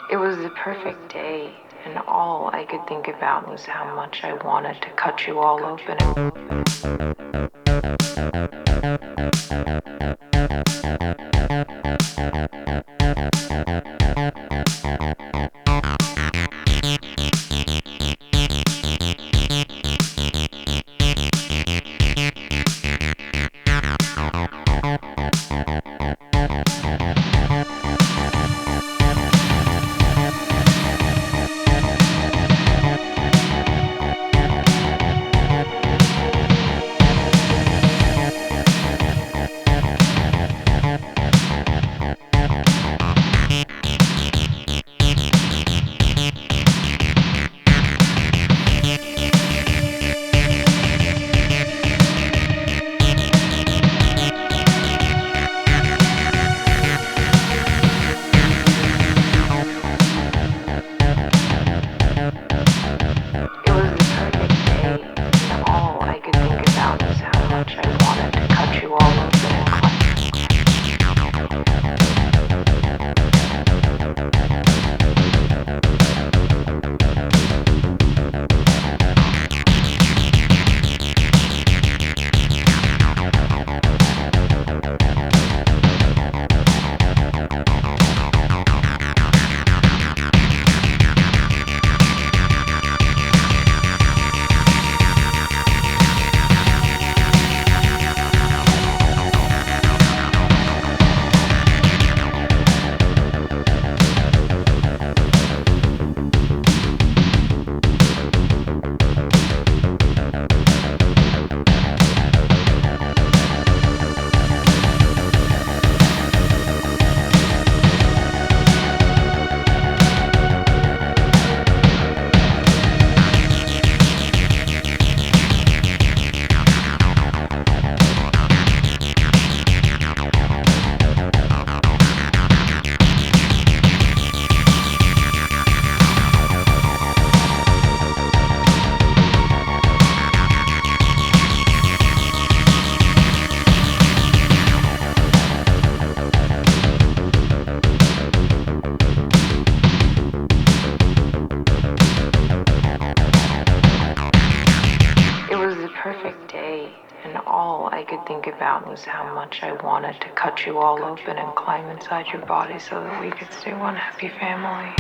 It was the perfect day, and all I could think about was how much I wanted to cut you all open It was the perfect day, and all I could think about was how much I wanted to cut you all open and It was the perfect day, and all I could think about was how much I wanted to cut you all open and climb inside your body so that we could stay one happy family.